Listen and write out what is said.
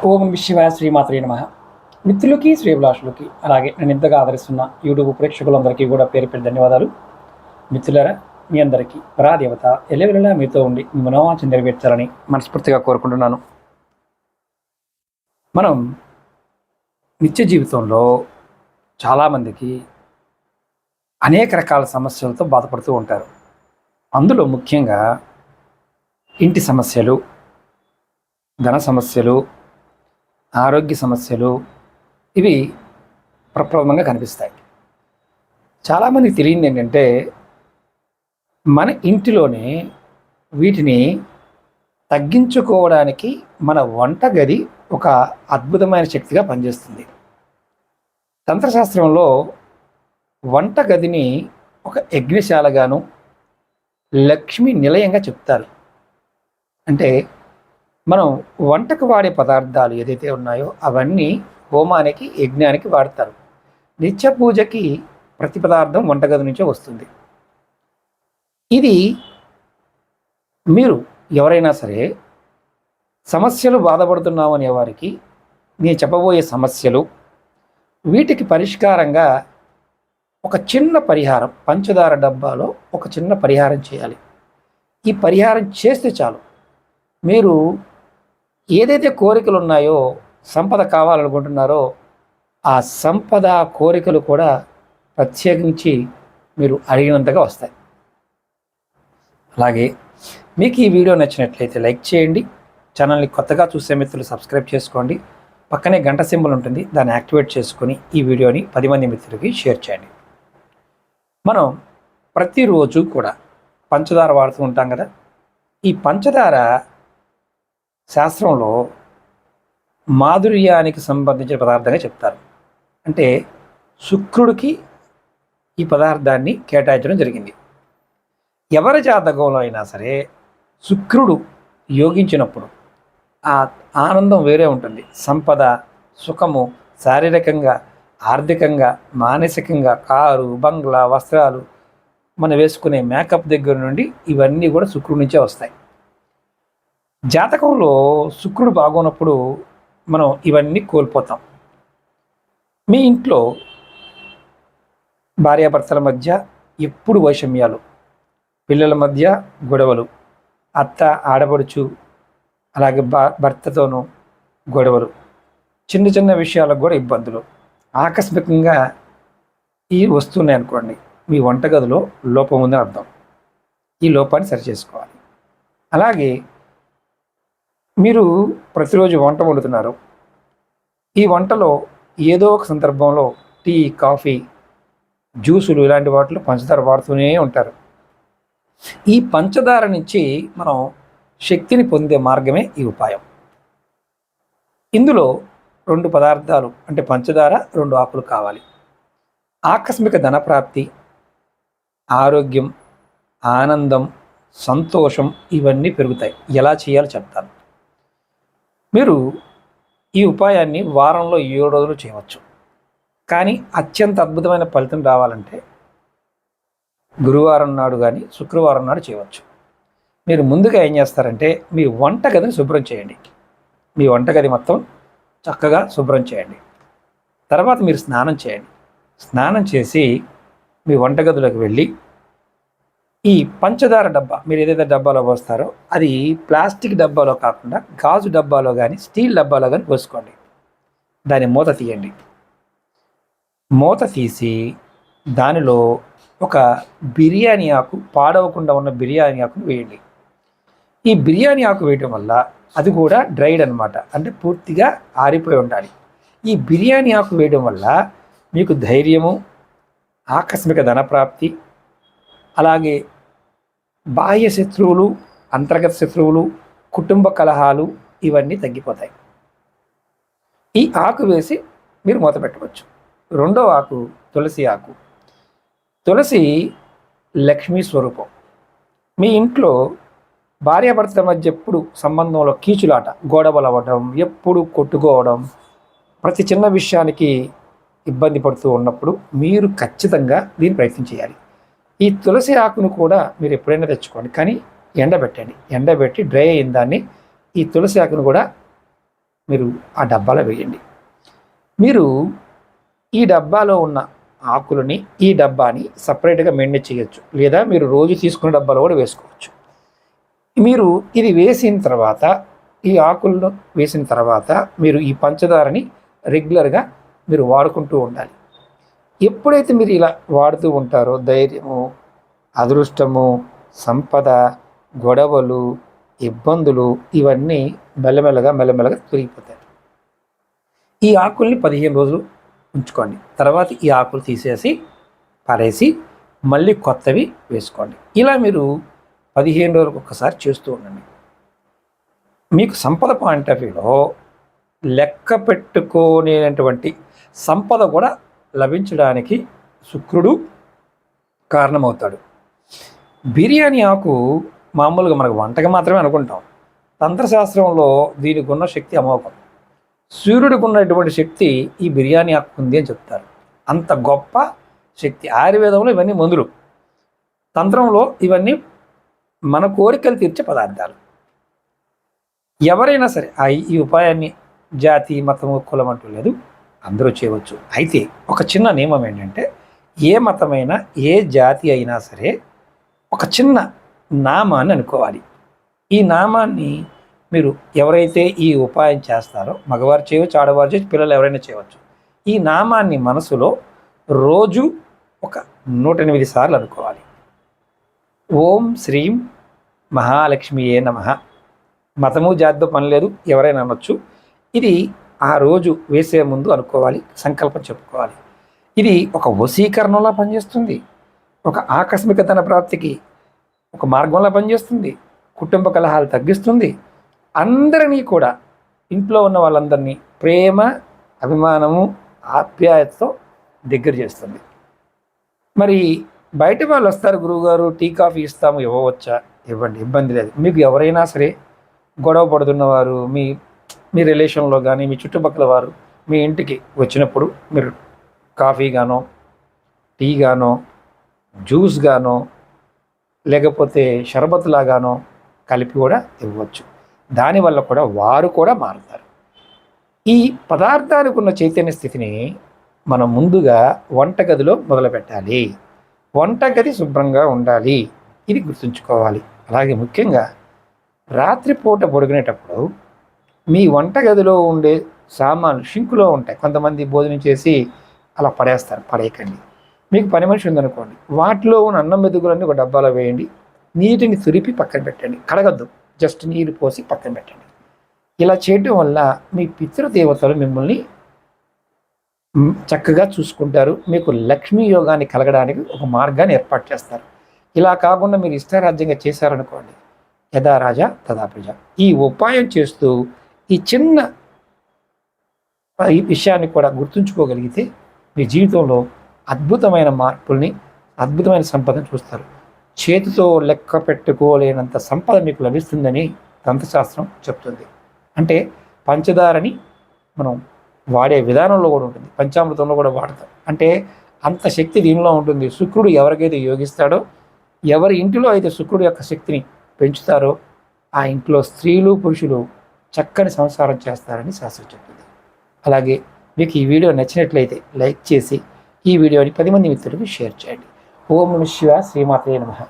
ఓం శివాయ శ్రీమాత్రే నమః. మిత్రులకి శ్రేభిలాషులకి అలాగే నేను ఇంతగా ఆదరిస్తున్న యూట్యూబ్ ప్రేక్షకులందరికీ కూడా పేరు పేరు ధన్యవాదాలు. మిత్రులారా, మీ అందరికీ పరాదేవత ఎల్లవెల్లలా మీతో ఉండి మీ మనోవాంఛ నెరవేర్చాలని మనస్ఫూర్తిగా కోరుకుంటున్నాను. మనం నిత్య జీవితంలో చాలామందికి అనేక రకాల సమస్యలతో బాధపడుతూ ఉంటారు. అందులో ముఖ్యంగా ఇంటి సమస్యలు, ధన సమస్యలు, ఆరోగ్య సమస్యలు ఇవి ప్రప్రథమంగా కనిపిస్తాయి. చాలామందికి తెలియంది ఏంటంటే, మన ఇంటిలోనే వీటిని తగ్గించుకోవడానికి మన వంటగది ఒక అద్భుతమైన శక్తిగా పనిచేస్తుంది. తంత్రశాస్త్రంలో వంటగదిని ఒక యజ్ఞశాలగాను, లక్ష్మీ నిలయంగా చెప్తారు. అంటే మనం వంటకు వాడే పదార్థాలు ఏదైతే ఉన్నాయో అవన్నీ హోమానికి, యజ్ఞానికి వాడతారు. నిత్య పూజకి ప్రతి పదార్థం వంటగది నుంచే వస్తుంది. ఇది మీరు ఎవరైనా సరే సమస్యలు బాధపడుతున్నాము అనే వారికి నేను చెప్పబోయే సమస్యలు, వీటికి పరిష్కారంగా ఒక చిన్న పరిహారం, పంచదార డబ్బాలో ఒక చిన్న పరిహారం చేయాలి. ఈ పరిహారం చేస్తే చాలు, మీరు ఏదైతే కోరికలు ఉన్నాయో, సంపద కావాలనుకుంటున్నారో ఆ సంపద కోరికలు కూడా ప్రత్యేకించి మీరు అడిగినంతగా వస్తాయి. అలాగే మీకు ఈ వీడియో నచ్చినట్లయితే లైక్ చేయండి. ఛానల్ని కొత్తగా చూసే మిత్రులు సబ్స్క్రైబ్ చేసుకోండి. పక్కనే గంట సింబల్ ఉంటుంది, దాన్ని యాక్టివేట్ చేసుకొని ఈ వీడియోని 10 మంది మిత్రులకి షేర్ చేయండి. మనం ప్రతిరోజు కూడా పంచదార వాడుతూ ఉంటాం కదా. ఈ పంచదార శాస్త్రంలో మాధుర్యానికి సంబంధించిన పదార్థంగా చెప్తారు. అంటే శుక్రుడికి ఈ పదార్థాన్ని కేటాయించడం జరిగింది. ఎవరి జాతకంలో అయినా సరే శుక్రుడు యోగించినప్పుడు ఆ ఆనందం వేరే ఉంటుంది. సంపద, సుఖము, శారీరకంగా, ఆర్థికంగా, మానసికంగా, కారు, బంగ్లా, వస్త్రాలు, మనం వేసుకునే మేకప్ దగ్గర నుండి ఇవన్నీ కూడా శుక్రుడి నుంచే వస్తాయి. జాతకంలో శుక్రుడు బాగోనప్పుడు మనం ఇవన్నీ కోల్పోతాం. మీ ఇంట్లో భార్యాభర్తల మధ్య ఎప్పుడు వైషమ్యాలు, పిల్లల మధ్య గొడవలు, అత్త ఆడపడుచు అలాగే భర్తతోనూ గొడవలు, చిన్న చిన్న విషయాలకు కూడా ఇబ్బందులు ఆకస్మికంగా ఈ వస్తున్నాయి అనుకోండి, మీ వంటగదిలో లోపం ఉందని అర్థం. ఈ లోపాన్ని సరిచేసుకోవాలి. అలాగే మీరు ప్రతిరోజు వంట వండుతున్నారు. ఈ వంటలో ఏదో ఒక సందర్భంలో టీ, కాఫీ, జ్యూసులు ఇలాంటి వాటిలో పంచదార వాడుతూనే ఉంటారు. ఈ పంచదార నుంచి మనం శక్తిని పొందే మార్గమే ఈ ఉపాయం. ఇందులో 2 పదార్థాలు అంటే పంచదార, 2 ఆకులు కావాలి. ఆకస్మిక ధనప్రాప్తి, ఆరోగ్యం, ఆనందం, సంతోషం ఇవన్నీ పెరుగుతాయి. ఎలా చేయాలో చెప్తాను. మీరు ఈ ఉపాయాన్ని వారంలో 7 రోజులు చేయవచ్చు. కానీ అత్యంత అద్భుతమైన ఫలితం రావాలంటే గురువారం నాడు కానీ శుక్రవారం నాడు చేయవచ్చు. మీరు ముందుగా ఏం చేస్తారంటే, మీ వంటగదిని శుభ్రం చేయండి. మీ వంటగది మొత్తం చక్కగా శుభ్రం చేయండి. తర్వాత మీరు స్నానం చేయండి. స్నానం చేసి మీ వంటగదిలోకి వెళ్ళి ఈ పంచదార డబ్బా, మీరు ఏదైతే డబ్బాలో పోస్తారో అది ప్లాస్టిక్ డబ్బాలో కాకుండా గాజు డబ్బాలో కానీ స్టీల్ డబ్బాలో కానీ పోసుకోండి. దాని మూత తీయండి. మూత తీసి దానిలో ఒక బిర్యానీ ఆకు, పాడవకుండా ఉన్న బిర్యానీ ఆకును వేయండి. ఈ బిర్యానీ ఆకు వేయటం వల్ల అది కూడా డ్రైడ్ అనమాట, అంటే పూర్తిగా ఆరిపోయి ఉండాలి. ఈ బిర్యానీ ఆకు వేయడం వల్ల మీకు ధైర్యము, ఆకస్మిక ధనప్రాప్తి, అలాగే బాహ్య శత్రువులు, అంతర్గత శత్రువులు, కుటుంబ కలహాలు ఇవన్నీ తగ్గిపోతాయి. ఈ ఆకు వేసి మీరు మూత పెట్టవచ్చు. 2వ ఆకు తులసి ఆకు. తులసి లక్ష్మీ స్వరూపం. మీ ఇంట్లో భార్యాభర్తల మధ్య ఎప్పుడు సంబంధంలో కీచులాట, గొడవలు అవ్వడం, ఎప్పుడు కొట్టుకోవడం, ప్రతి చిన్న విషయానికి ఇబ్బంది పడుతూ ఉన్నప్పుడు మీరు ఖచ్చితంగా దీన్ని ప్రయత్నం చేయాలి. ఈ తులసి ఆకును కూడా మీరు ఎప్పుడైనా తెచ్చుకోండి, కానీ ఎండబెట్టండి. ఎండబెట్టి డ్రై అయిన దాన్ని ఈ తులసి ఆకును కూడా మీరు ఆ డబ్బాలో వేయండి. మీరు ఈ డబ్బాలో ఉన్న ఆకులని ఈ డబ్బాని సపరేట్గా మెయింటైన్ చేయొచ్చు, లేదా మీరు రోజు తీసుకునే డబ్బాలో కూడా వేసుకోవచ్చు. మీరు ఇది వేసిన తర్వాత, ఈ ఆకులను వేసిన తర్వాత మీరు ఈ పంచదారని రెగ్యులర్గా మీరు వాడుకుంటూ ఉండాలి. ఎప్పుడైతే మీరు ఇలా వాడుతూ ఉంటారో ధైర్యము, అదృష్టము, సంపద, గొడవలు, ఇబ్బందులు ఇవన్నీ మెల్లమెల్లగా తొలగిపోతాయి. ఈ ఆకుల్ని 15 రోజులు ఉంచుకోండి. తర్వాత ఈ ఆకులు తీసేసి పారేసి మళ్ళీ కొత్తవి వేసుకోండి. ఇలా మీరు 15 రోజులకు ఒక్కసారి చేస్తూ ఉండండి. మీకు సంపద పాయింట్ ఆఫ్ వ్యూలో లెక్క పెట్టుకోలేనటువంటి సంపద కూడా లభించడానికి శుక్రుడు కారణమవుతాడు. బిర్యానీ ఆకు మామూలుగా మనకు వంటకి మాత్రమే అనుకుంటాం. తంత్రశాస్త్రంలో దీనికి ఉన్న శక్తి అమోఘం. సూర్యుడికి ఉన్నటువంటి శక్తి ఈ బిర్యానీ ఆకు ఉంది అని చెప్తారు. అంత గొప్ప శక్తి. ఆయుర్వేదంలో ఇవన్నీ మందులు, తంత్రంలో ఇవన్నీ మన కోరికలు తీర్చే పదార్థాలు. ఎవరైనా సరే ఈ ఉపాయాన్ని జాతి, మతము, కులం అంటూ లేదు, అందరూ చేయవచ్చు. అయితే ఒక చిన్న నియమం ఏంటంటే, ఏ మతమైనా ఏ జాతి అయినా సరే ఒక చిన్న నామాన్ని అనుకోవాలి. ఈ నామాన్ని మీరు ఎవరైతే ఈ ఉపాయం చేస్తారో, మగవారు చేయవచ్చు, ఆడవారు చేయవచ్చు, పిల్లలు ఎవరైనా చేయవచ్చు. ఈ నామాన్ని మనసులో రోజు ఒక 108 సార్లు అనుకోవాలి. ఓం శ్రీం మహాలక్ష్మియే నమః. మతము జాతితో పని లేదు, ఎవరైనా అనొచ్చు. ఇది ఆ రోజు వేసే ముందు అనుకోవాలి, సంకల్పం చెప్పుకోవాలి. ఇది ఒక వశీకరణంలా పనిచేస్తుంది, ఒక ఆకస్మిక ధన ప్రాప్తికి ఒక మార్గంలా పనిచేస్తుంది, కుటుంబ కలహాలు తగ్గిస్తుంది, అందరినీ కూడా, ఇంట్లో ఉన్న వాళ్ళందరినీ ప్రేమ, అభిమానము, ఆప్యాయతతో దగ్గర చేస్తుంది. మరి బయట వాళ్ళు వస్తారు, గురువుగారు టీ కాఫీ ఇస్తాము, ఇవ్వవచ్చా? ఇవ్వండి, ఇబ్బంది లేదు. మీకు ఎవరైనా సరే గొడవ పడుతున్నవారు, మీ రిలేషన్లో కానీ మీ చుట్టుపక్కల వారు మీ ఇంటికి వచ్చినప్పుడు మీరు కాఫీ గానో, టీ గానో, జ్యూస్ గానో, లేకపోతే షర్బత్ లాగానో కలిపి కూడా ఇవ్వచ్చు. దానివల్ల కూడా వారు కూడా మారుతారు. ఈ పదార్థాలకు ఉన్న చైతన్య స్థితిని మనం ముందుగా వంటగదిలో మొదలుపెట్టాలి. వంటగది శుభ్రంగా ఉండాలి, ఇది గుర్తుంచుకోవాలి. అలాగే ముఖ్యంగా రాత్రిపూట పడుకునేటప్పుడు మీ వంటగదిలో ఉండే సామాన్లు షింకులో ఉంటాయి. కొంతమంది భోజనం చేసి అలా పడేస్తారు, పడేయకండి. మీకు పని మనిషి ఉందనుకోండి, వాటిలో ఉన్న అన్నం మెతుకులన్నీ ఒక డబ్బాలో వేయండి, నీటిని తురిపి పక్కన పెట్టండి. కడగద్దు, జస్ట్ నీరు పోసి పక్కన పెట్టండి. ఇలా చేయటం వల్ల మీ పితృదేవతలు మిమ్మల్ని చక్కగా చూసుకుంటారు. మీకు లక్ష్మీ యోగాన్ని కలగడానికి ఒక మార్గాన్ని ఏర్పాటు చేస్తారు. ఇలా కాకుండా మీరు ఇష్టారాజ్యంగా చేశారనుకోండి, యథా రాజా తదా ప్రజ. ఈ ఉపాయం చేస్తూ ఈ చిన్న ఈ విషయాన్ని కూడా గుర్తుంచుకోగలిగితే మీ జీవితంలో అద్భుతమైన మార్పుల్ని, అద్భుతమైన సంపదను చూస్తారు. చేతితో లెక్క పెట్టుకోలేనంత సంపద మీకు లభిస్తుందని తంత్రశాస్త్రం చెప్తుంది. అంటే పంచదారని మనం వాడే విధానంలో కూడా ఉంటుంది, పంచామృతంలో కూడా వాడతాం. అంటే అంత శక్తి దీనిలో ఉంటుంది. శుక్రుడు ఎవరికైతే యోగిస్తాడో, ఎవరి ఇంటిలో అయితే శుక్రుడు యొక్క శక్తిని పెంచుతారో ఆ ఇంట్లో స్త్రీలు, పురుషులు చక్కని సంసారం చేస్తారని శాస్త్రం చెప్తుంది. అలాగే మీకు ఈ వీడియో నచ్చినట్లయితే లైక్ చేసి ఈ వీడియోని 10 మంది మిత్రులకు షేర్ చేయండి. ఓం నమః శివాయ, శ్రీమాత్రే నమః.